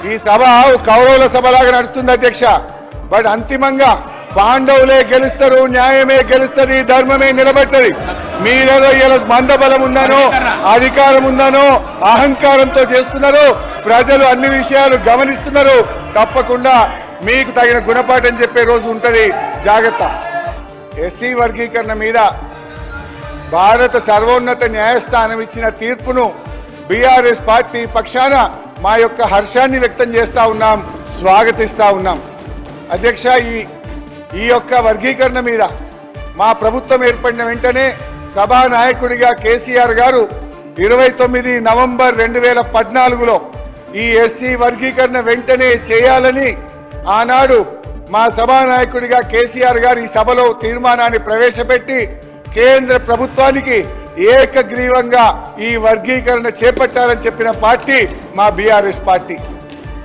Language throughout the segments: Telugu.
ఈ సభ కౌరవుల సభలాగా నడుస్తుంది అధ్యక్ష. బట్ అంతిమంగా పాండవులే గెలుస్తారు, న్యాయమే గెలుస్తుంది, ధర్మమే నిలబెట్టది. మీరేదో ఇలా మందబలం ఉందనో అధికారం ఉందనో అహంకారంతో చేస్తున్నారు. ప్రజలు అన్ని విషయాలు గమనిస్తున్నారు. తప్పకుండా మీకు తగిన గుణపాఠం చెప్పే రోజు ఉంటుంది, జాగ్రత్త. ఎస్సీ వర్గీకరణ మీద భారత సర్వోన్నత న్యాయస్థానం ఇచ్చిన తీర్పును బీఆర్ఎస్ పార్టీ పక్షాన మా యొక్క హర్షాన్ని వ్యక్తం చేస్తా ఉన్నాం, స్వాగతిస్తా ఉన్నాం. అధ్యక్ష, ఈ యొక్క వర్గీకరణ మీద మా ప్రభుత్వం ఏర్పడిన వెంటనే సభానాయకుడిగా కేసీఆర్ గారు 29 నవంబర్ 2014లో ఈ ఎస్సీ వర్గీకరణ వెంటనే చేయాలని ఆనాడు మా సభానాయకుడిగా కేసీఆర్ గారు ఈ సభలో తీర్మానాన్ని ప్రవేశపెట్టి కేంద్ర ప్రభుత్వానికి ఏకగ్రీవంగా ఈ వర్గీకరణ చేపట్టాలని చెప్పిన పార్టీ మా బీఆర్ఎస్ పార్టీ.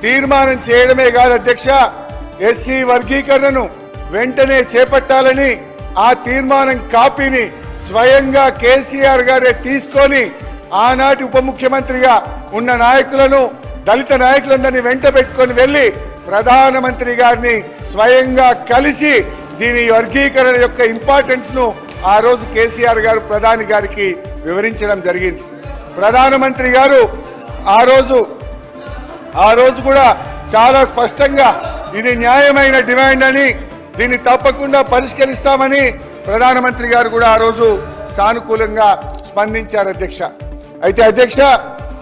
తీర్మానం చేయడమే కాదు అధ్యక్ష, ఎస్సీ వర్గీకరణను వెంటనే చేపట్టాలని ఆ తీర్మానం కాపీని స్వయంగా కేసీఆర్ గారే తీసుకొని ఆనాటి ఉప ముఖ్యమంత్రిగా ఉన్న నాయకులను, దళిత నాయకులందరినీ వెంట పెట్టుకొని వెళ్లి ప్రధానమంత్రి గారిని స్వయంగా కలిసి దీని వర్గీకరణ యొక్క ఇంపార్టెన్స్ ను ఆ రోజు కేసీఆర్ గారు ప్రధాని గారికి వివరించడం జరిగింది. ప్రధానమంత్రి గారు ఆ రోజు కూడా చాలా స్పష్టంగా ఇది న్యాయమైన డిమాండ్ అని, దీన్ని తప్పకుండా పరిష్కరిస్తామని ప్రధానమంత్రి గారు కూడా ఆ రోజు సానుకూలంగా స్పందించారు అధ్యక్ష. అయితే అధ్యక్ష,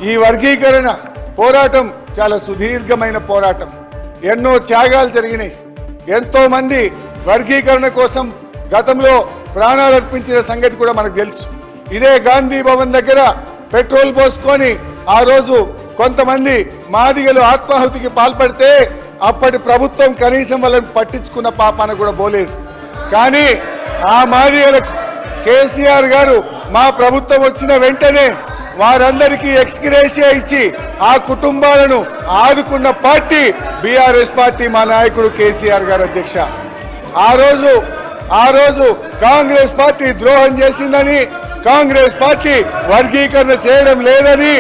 ఈ వర్గీకరణ పోరాటం చాలా సుదీర్ఘమైన పోరాటం. ఎన్నో త్యాగాలు జరిగినాయి. ఎంతో మంది వర్గీకరణ కోసం గతంలో ప్రాణాలు అర్పించిన సంగతి కూడా మనకు తెలుసు. ఇదే గాంధీ భవన్ దగ్గర పెట్రోల్ పోసుకొని ఆ రోజు కొంతమంది మాదిగలు ఆత్మాహుతికి పాల్పడితే అప్పటి ప్రభుత్వం కనీసం వాళ్ళని పట్టించుకున్న పాపాన కూడా పోలేదు. కానీ ఆ మాదిగలకు కేసీఆర్ గారు మా ప్రభుత్వం వచ్చిన వెంటనే వారందరికీ ఎక్స్గ్రేషియా ఇచ్చి ఆ కుటుంబాలను ఆదుకున్న పార్టీ బీఆర్ఎస్ పార్టీ, మా నాయకుడు కేసీఆర్ గారు అధ్యక్ష. ఆ రోజు కాంగ్రెస్ పార్టీ ద్రోహం చేసిందని, కాంగ్రెస్ పార్టీ వర్గీకరణ చేయడం లేదని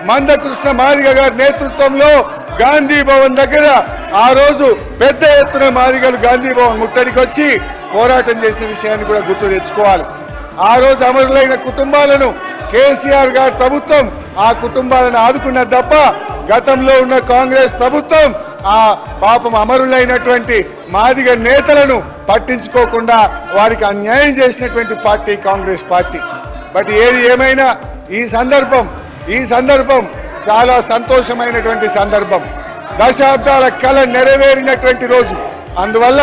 మందకృష్ణ మాదిగ గారి నేతృత్వంలో గాంధీ భవన్ దగ్గర ఆ రోజు పెద్ద ఎత్తున మాదిగలు గాంధీ భవన్ ముట్టడికి వచ్చి పోరాటం చేసిన విషయాన్ని కూడా గుర్తు తెచ్చుకోవాలి. ఆ రోజు అమరులైన కుటుంబాలను కేసీఆర్ గారి ప్రభుత్వం ఆ కుటుంబాలను ఆదుకున్నది తప్ప గతంలో ఉన్న కాంగ్రెస్ ప్రభుత్వం ఆ పాపం అమరులైనటువంటి మాదిగ నేతలను పట్టించుకోకుండా వారికి అన్యాయం చేసినటువంటి పార్టీ కాంగ్రెస్ పార్టీ. బట్ ఏది ఏమైనా ఈ సందర్భం చాలా సంతోషమైనటువంటి సందర్భం. దశాబ్దాల కళ నెరవేరినటువంటి రోజు. అందువల్ల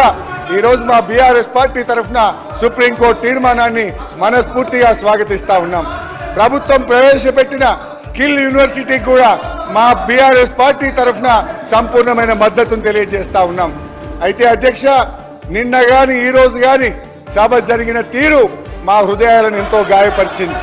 ఈ రోజు మా బీఆర్ఎస్ పార్టీ తరఫున సుప్రీంకోర్టు తీర్మానాన్ని మనస్ఫూర్తిగా స్వాగతిస్తా ఉన్నాం. ప్రభుత్వం ప్రవేశపెట్టిన స్కిల్ యూనివర్సిటీకి కూడా మా బీఆర్ఎస్ పార్టీ తరఫున సంపూర్ణమైన మద్దతును తెలియజేస్తా ఉన్నాం. అయితే అధ్యక్ష, నిన్న గాని ఈ రోజు గాని సభ జరిగిన తీరు మా హృదయాలను ఎంతో గాయపరిచింది.